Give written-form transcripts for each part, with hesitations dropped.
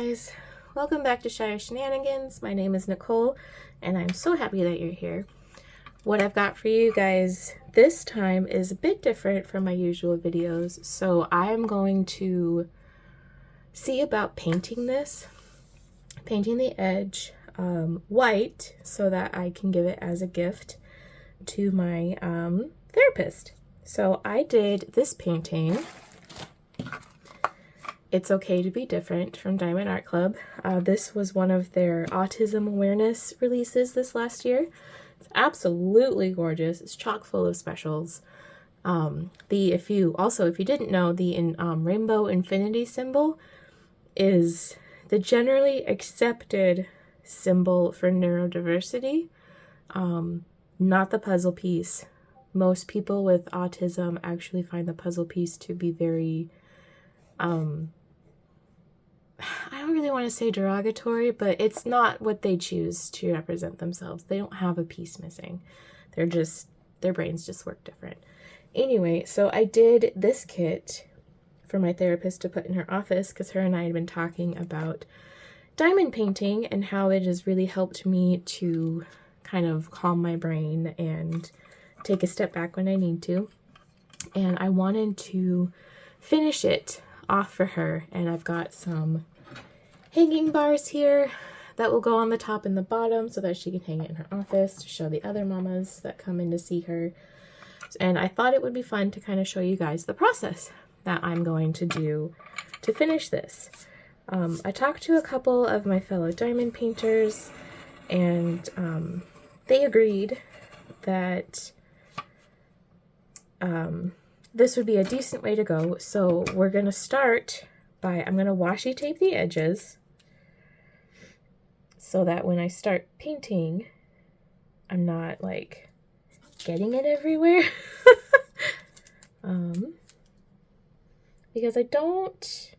guys, welcome back to Shire Shenanigans. My name is Nicole and I'm so happy that you're here. What I've got for you guys this time is a bit different from my usual videos, so I'm going to see about painting this, painting the edge white so that I can give it as a gift to my therapist. So I did this painting, It's Okay to Be Different, from Diamond Art Club. This was one of their autism awareness releases this last year. It's absolutely gorgeous. It's chock full of specials. If you didn't know, the rainbow infinity symbol is the generally accepted symbol for neurodiversity, not the puzzle piece. Most people with autism actually find the puzzle piece to be very I don't really want to say derogatory, but it's not what they choose to represent themselves. They don't have a piece missing. Their brains just work different. Anyway, so I did this kit for my therapist to put in her office because her and I had been talking about diamond painting and how it has really helped me to kind of calm my brain and take a step back when I need to. And I wanted to finish it off for her, and I've got some hanging bars here that will go on the top and the bottom so that she can hang it in her office to show the other mamas that come in to see her. And I thought it would be fun to kind of show you guys the process that I'm going to do to finish this. I talked to a couple of my fellow diamond painters, and they agreed that this would be a decent way to go. So we're going to start by, I'm going to washi tape the edges so that when I start painting, I'm not like getting it everywhere. Because I don't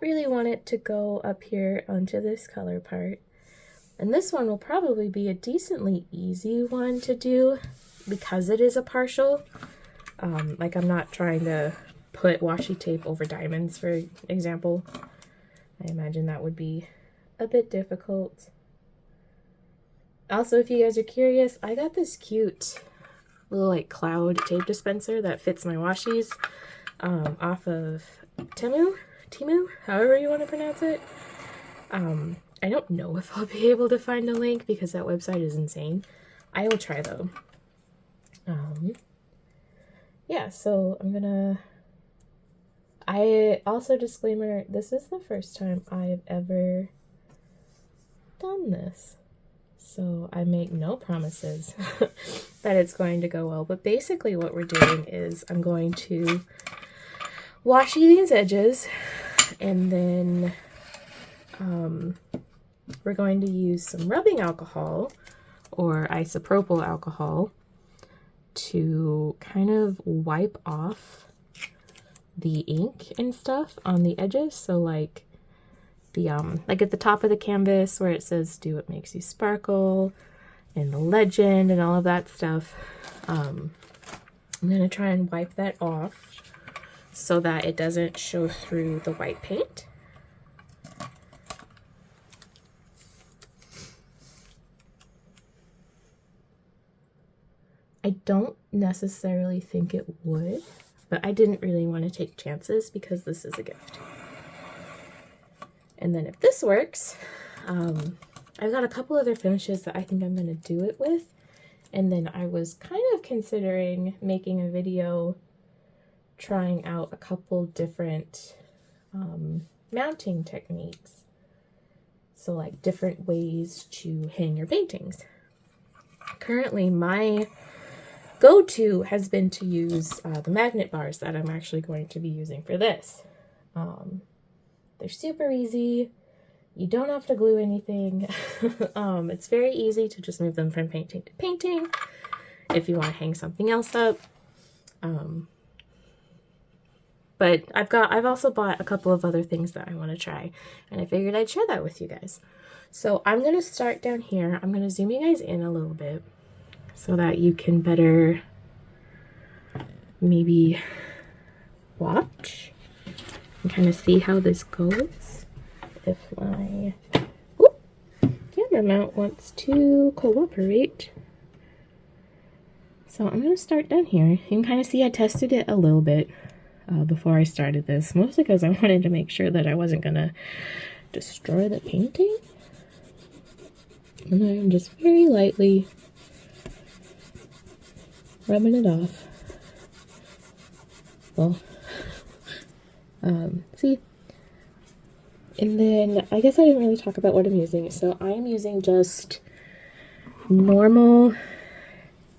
really want it to go up here onto this color part. And this one will probably be a decently easy one to do because it is a partial. Like, I'm not trying to put washi tape over diamonds, for example. I imagine that would be a bit difficult. Also, if you guys are curious, I got this cute little like cloud tape dispenser that fits my washis off of Temu, however you want to pronounce it. I don't know if I'll be able to find a link because that website is insane. I will try though. Yeah, so disclaimer, this is the first time I've ever done this. So I make no promises that it's going to go well. But basically what we're doing is I'm going to washi these edges, and then we're going to use some rubbing alcohol or isopropyl alcohol to kind of wipe off the ink and stuff on the edges. So like the like at the top of the canvas where it says "Do What Makes You Sparkle" and the legend and all of that stuff, I'm gonna try and wipe that off so that it doesn't show through the white paint. I don't necessarily think it would, but I didn't really want to take chances because this is a gift. And then if this works, I've got a couple other finishes that I think I'm going to do it with. And then I was kind of considering making a video trying out a couple different mounting techniques. So like different ways to hang your paintings. Currently, my go-to has been to use the magnet bars that I'm actually going to be using for this. They're super easy. You don't have to glue anything. It's very easy to just move them from painting to painting if you want to hang something else up. But I've also bought a couple of other things that I want to try, and I figured I'd share that with you guys. So I'm going to start down here. I'm going to zoom you guys in a little bit so that you can better maybe watch and kind of see how this goes. if my whoop, camera mount wants to cooperate. So I'm going to start down here. You can kind of see I tested it a little bit before I started this, mostly because I wanted to make sure that I wasn't going to destroy the painting. And I'm just very lightly rubbing it off. Well, see? And then I guess I didn't really talk about what I'm using. So I'm using just normal,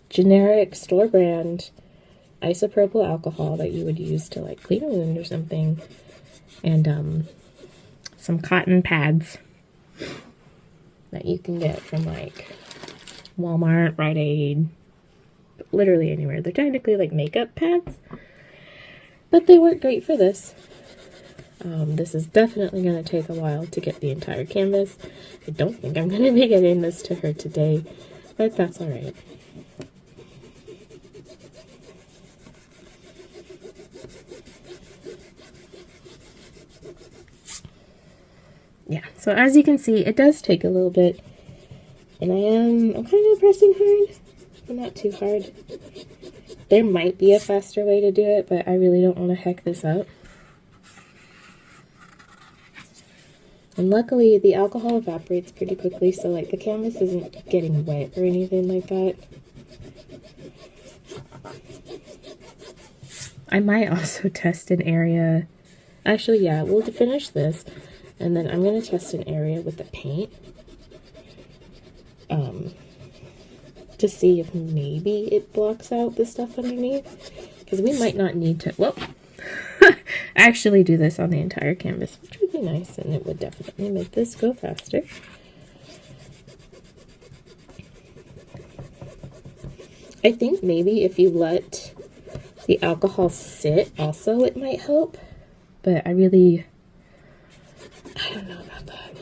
generic store brand isopropyl alcohol that you would use to like clean a wound or something, and some cotton pads that you can get from like Walmart, Rite Aid, literally anywhere. They're technically like makeup pads, but they work great for this. This is definitely going to take a while to get the entire canvas. I don't think I'm going to be getting this to her today, but that's alright. Yeah, so as you can see, it does take a little bit, and I'm kind of pressing hard, but not too hard. There might be a faster way to do it, but I really don't want to heck this up. And luckily, the alcohol evaporates pretty quickly, so like the canvas isn't getting wet or anything like that. I might also test an area. Actually, yeah, we'll finish this. And then I'm going to test an area with the paint to see if maybe it blocks out the stuff underneath. Because we might not need to, well, actually do this on the entire canvas, which would be nice, and it would definitely make this go faster. I think maybe if you let the alcohol sit also, it might help. But I don't know about that.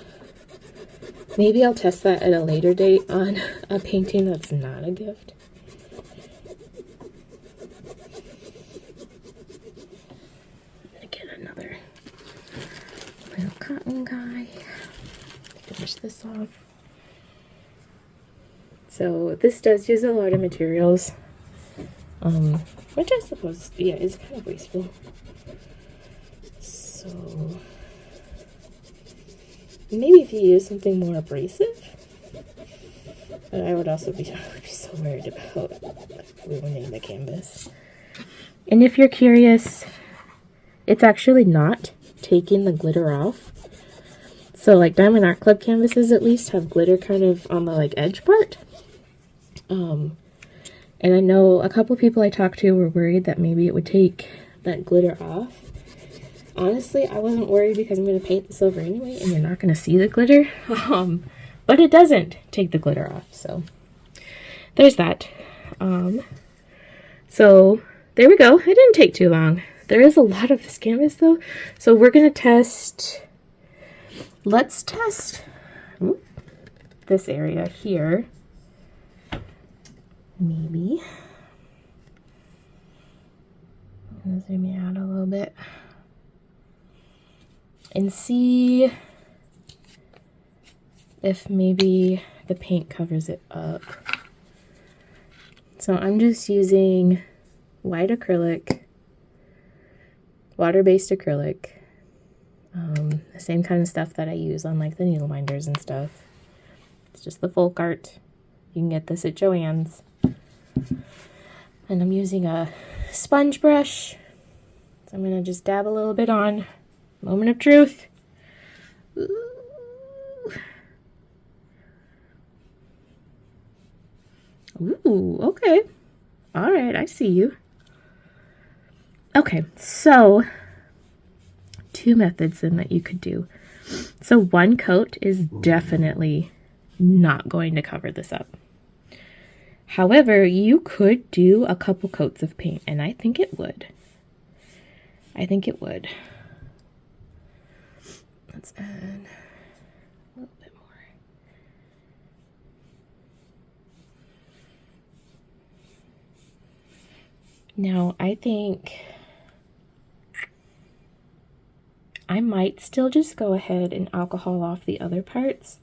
Maybe I'll test that at a later date on a painting that's not a gift. I'm gonna get another little cotton guy. Finish this off. So this does use a lot of materials, which I suppose, yeah, is kind of wasteful. So maybe if you use something more abrasive, but I would also be so worried about ruining the canvas. And if you're curious, it's actually not taking the glitter off. So like Diamond Art Club canvases at least have glitter kind of on the like edge part. And I know a couple people I talked to were worried that maybe it would take that glitter off. Honestly, I wasn't worried because I'm going to paint this over anyway, and you're not going to see the glitter. But it doesn't take the glitter off, so there's that. So there we go. It didn't take too long. There is a lot of this canvas though, so we're going to test. Let's test this area here. Maybe. I'm going to zoom you out a little bit and see if maybe the paint covers it up. So I'm just using white acrylic, water-based acrylic, the same kind of stuff that I use on like the needle minders and stuff. It's just the folk art. You can get this at Joann's. And I'm using a sponge brush. So I'm gonna just dab a little bit on. Moment of truth. Ooh, okay. All right, I see you. Okay, so two methods then that you could do. So one coat is definitely not going to cover this up. However, you could do a couple coats of paint, and I think it would. I think it would. Let's add a little bit more. Now, I think I might still just go ahead and alcohol off the other parts.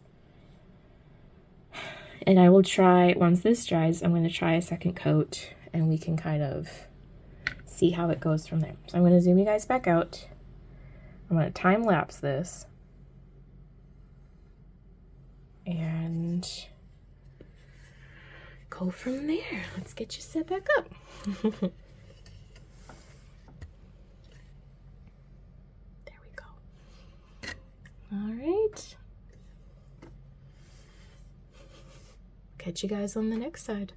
And I will try, once this dries, I'm going to try a second coat and we can kind of see how it goes from there. So I'm going to zoom you guys back out. I'm going to time lapse this. And go from there. Let's get you set back up. There we go. All right. Catch you guys on the next side.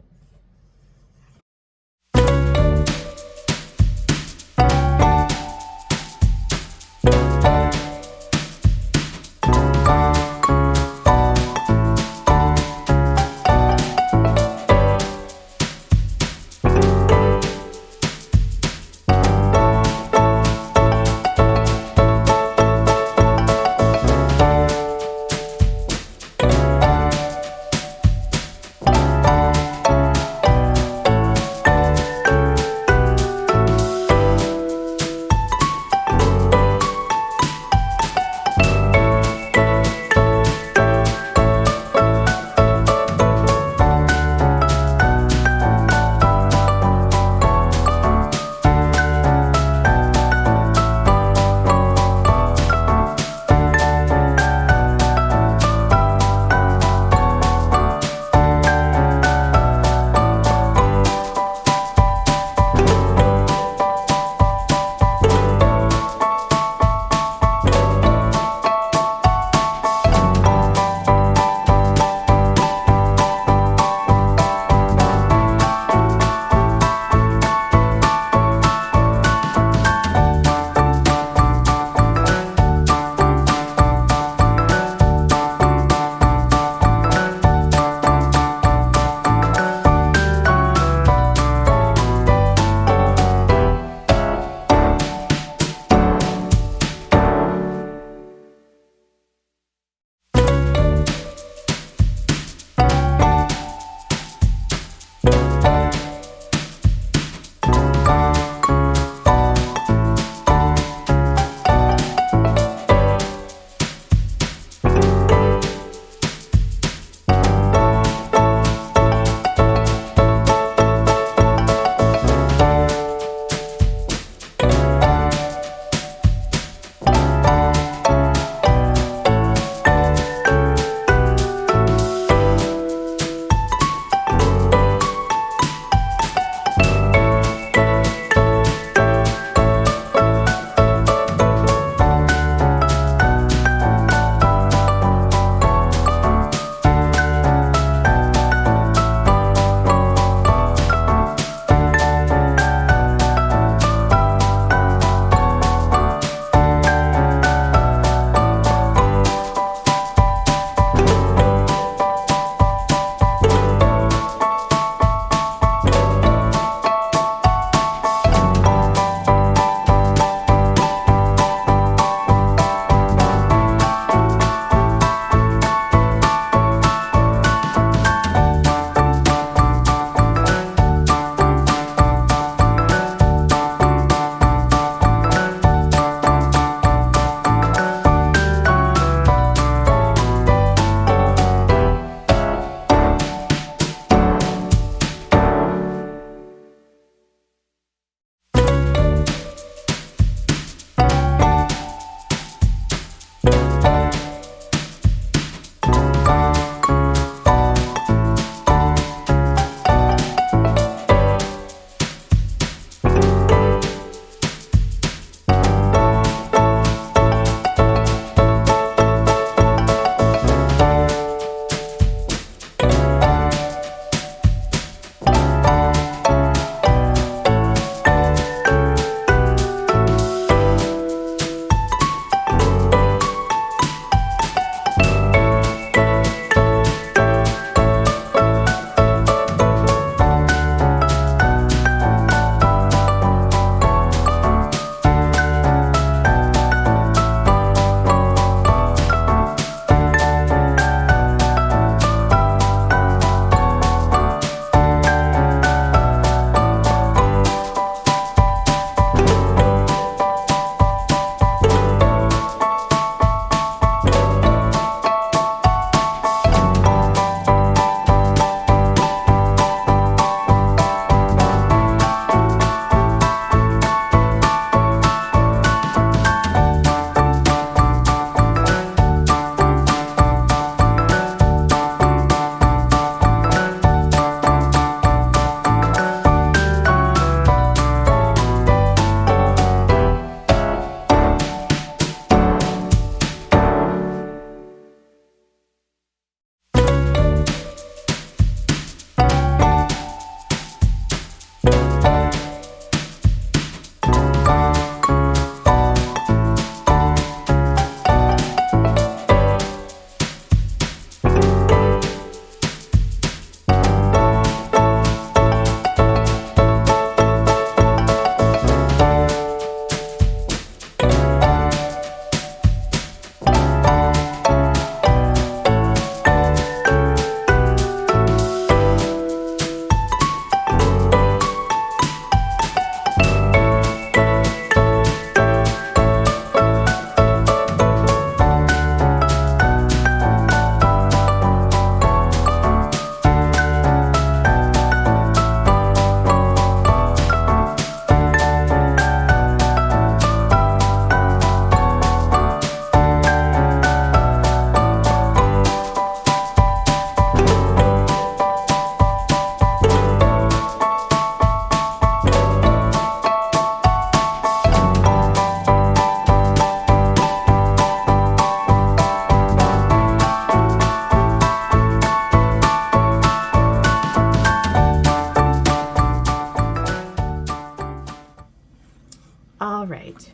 All right.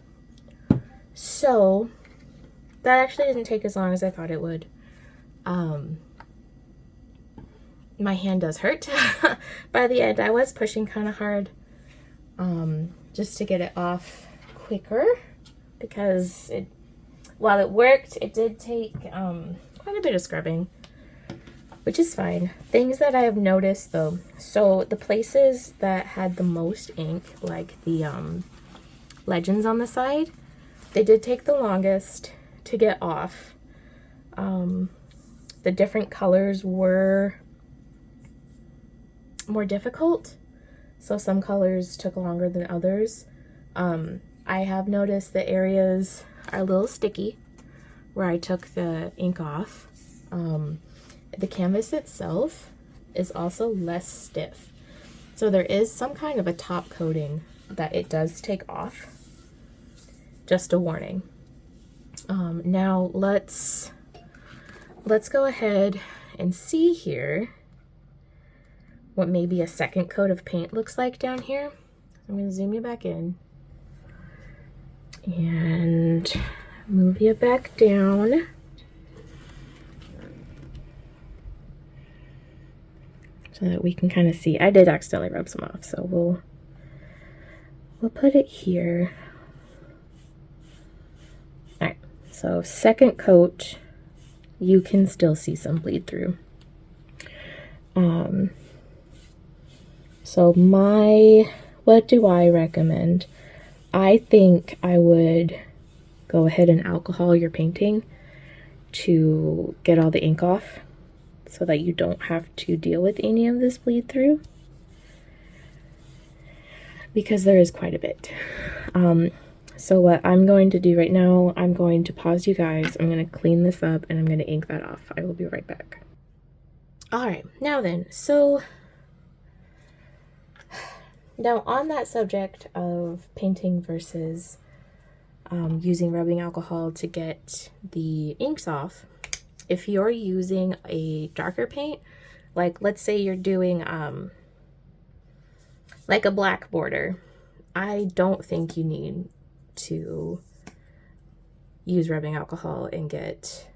So that actually didn't take as long as I thought it would. My hand does hurt. By the end, I was pushing kind of hard just to get it off quicker, because while it worked, it did take quite a bit of scrubbing, which is fine. Things that I have noticed though, so the places that had the most ink, like the legends on the side, they did take the longest to get off. The different colors were more difficult, so some colors took longer than others. I have noticed the areas are a little sticky where I took the ink off. The canvas itself is also less stiff, so there is some kind of a top coating that it does take off. Just a warning. Now let's go ahead and see here what maybe a second coat of paint looks like down here. I'm going to zoom you back in and move you back down. So that we can kind of see. I did accidentally rub some off, so we'll put it here. All right, so second coat, you can still see some bleed through. So what do I recommend? I think I would go ahead and alcohol your painting to get all the ink off, so that you don't have to deal with any of this bleed through, because there is quite a bit. So what I'm going to do right now, I'm going to pause you guys, I'm going to clean this up, and I'm going to ink that off. I will be right back. All right, now then, so now on that subject of painting versus using rubbing alcohol to get the inks off, if you're using a darker paint, like let's say you're doing like a black border, I don't think you need to use rubbing alcohol and get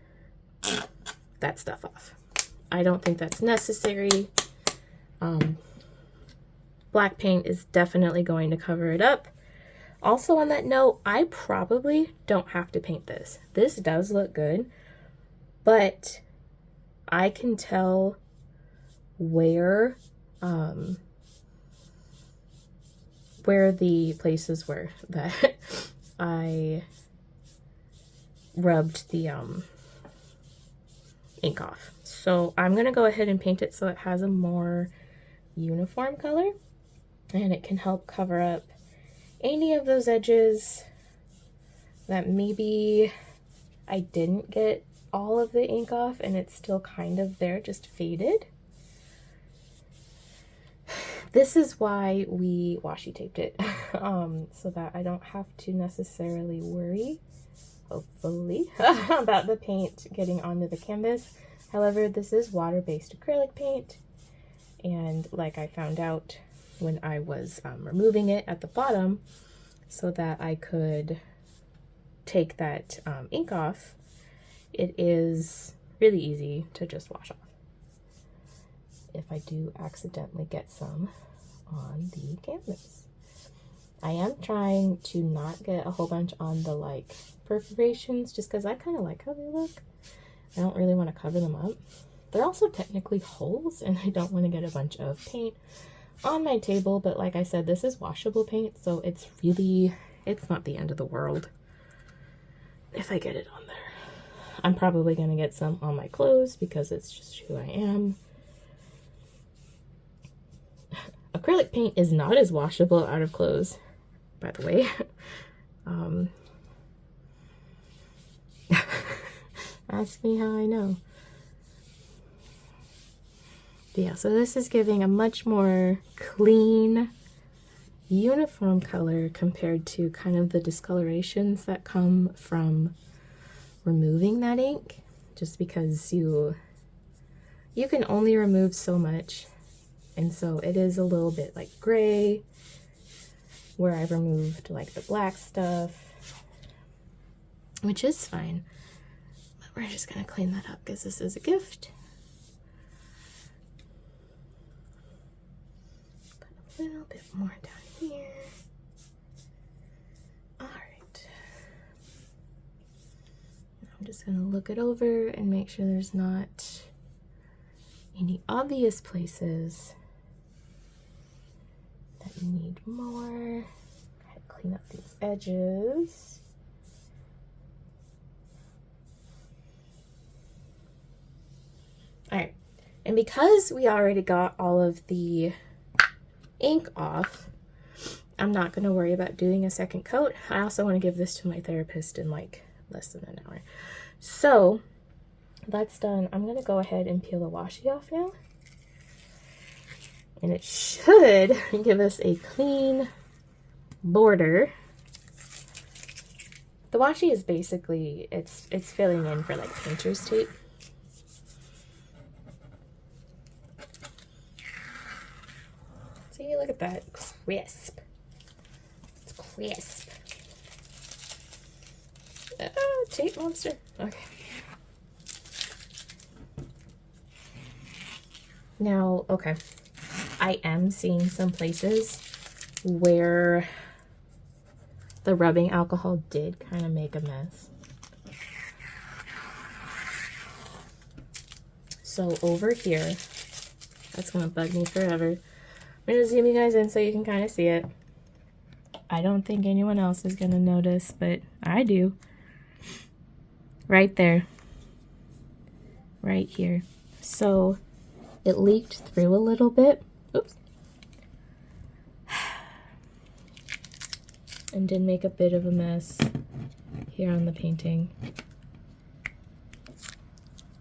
that stuff off. I don't think that's necessary. Black paint is definitely going to cover it up. Also on that note, I probably don't have to paint this. This does look good, but I can tell where the places were that I rubbed the ink off. So I'm gonna go ahead and paint it so it has a more uniform color, and it can help cover up any of those edges that maybe I didn't get all of the ink off and it's still kind of there, just faded. This is why we washi taped it, so that I don't have to necessarily worry, hopefully, about the paint getting onto the canvas. However, this is water-based acrylic paint, and like I found out when I was removing it at the bottom so that I could take that ink off, it is really easy to just wash off if I do accidentally get some on the canvas. I am trying to not get a whole bunch on the like perforations, just because I kind of like how they look. I don't really want to cover them up. They're also technically holes, and I don't want to get a bunch of paint on my table, but like I said, this is washable paint, so it's not the end of the world if I get it on there. I'm probably going to get some on my clothes because it's just who I am. Acrylic paint is not as washable out of clothes, by the way. Ask me how I know. But yeah, so this is giving a much more clean, uniform color compared to kind of the discolorations that come from removing that ink, just because you can only remove so much, and so it is a little bit like gray, where I removed like the black stuff, which is fine. But we're just gonna clean that up because this is a gift. Put a little bit more down here. All right. I'm just gonna look it over and make sure there's not any obvious places that need more. Clean up these edges. All right, and because we already got all of the ink off, I'm not going to worry about doing a second coat. I also want to give this to my therapist in like less than an hour. So that's done. I'm going to go ahead and peel the washi off now. And it should give us a clean border. The washi is basically, it's filling in for like painter's tape. See, look at that, crisp. It's crisp. Oh, tape monster. Okay. Now, okay. I am seeing some places where the rubbing alcohol did kind of make a mess. So over here, that's gonna bug me forever. I'm gonna zoom you guys in so you can kind of see it. I don't think anyone else is gonna notice, but I do. Right there. Right here. So it leaked through a little bit. Oops. And did make a bit of a mess here on the painting.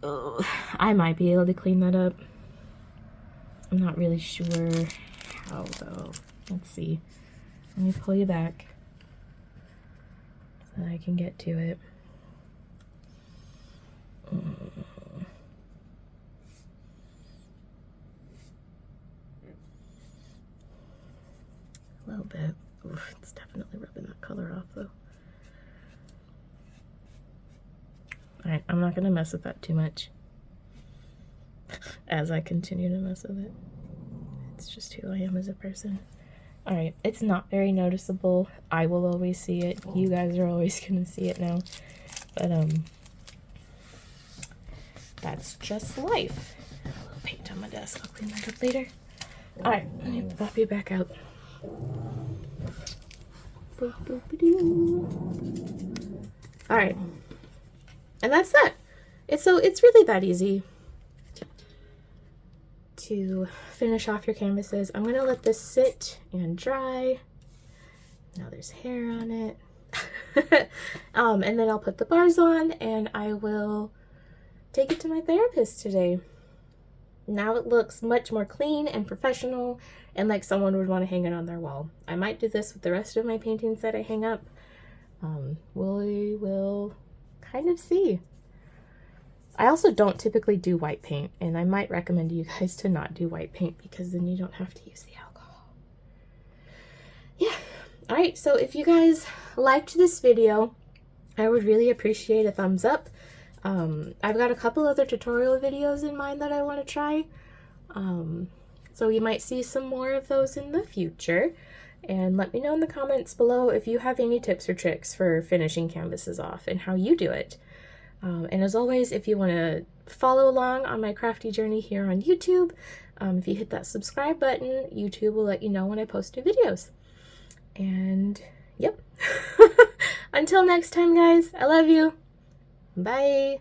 Oh, I might be able to clean that up. I'm not really sure how though. Let's see. Let me pull you back so that I can get to it. A little bit. Oof, it's definitely rubbing that color off though. Alright, I'm not gonna mess with that too much as I continue to mess with it. It's just who I am as a person. Alright, it's not very noticeable. I will always see it. You guys are always gonna see it now. But that's just life. A little paint on my desk. I'll clean that up later. Alright, let me pop you back out. Alright. And that's that. It's really that easy to finish off your canvases. I'm gonna let this sit and dry. Now there's hair on it. And then I'll put the bars on and I will take it to my therapist today. Now it looks much more clean and professional and like someone would want to hang it on their wall. I might do this with the rest of my paintings that I hang up. We will kind of see. I also don't typically do white paint, and I might recommend you guys to not do white paint because then you don't have to use the alcohol. Yeah. Alright, so if you guys liked this video, I would really appreciate a thumbs up. I've got a couple other tutorial videos in mind that I want to try. So you might see some more of those in the future. And let me know in the comments below if you have any tips or tricks for finishing canvases off and how you do it. And as always, if you want to follow along on my crafty journey here on YouTube, if you hit that subscribe button, YouTube will let you know when I post new videos. And yep. Until next time, guys, I love you. Bye.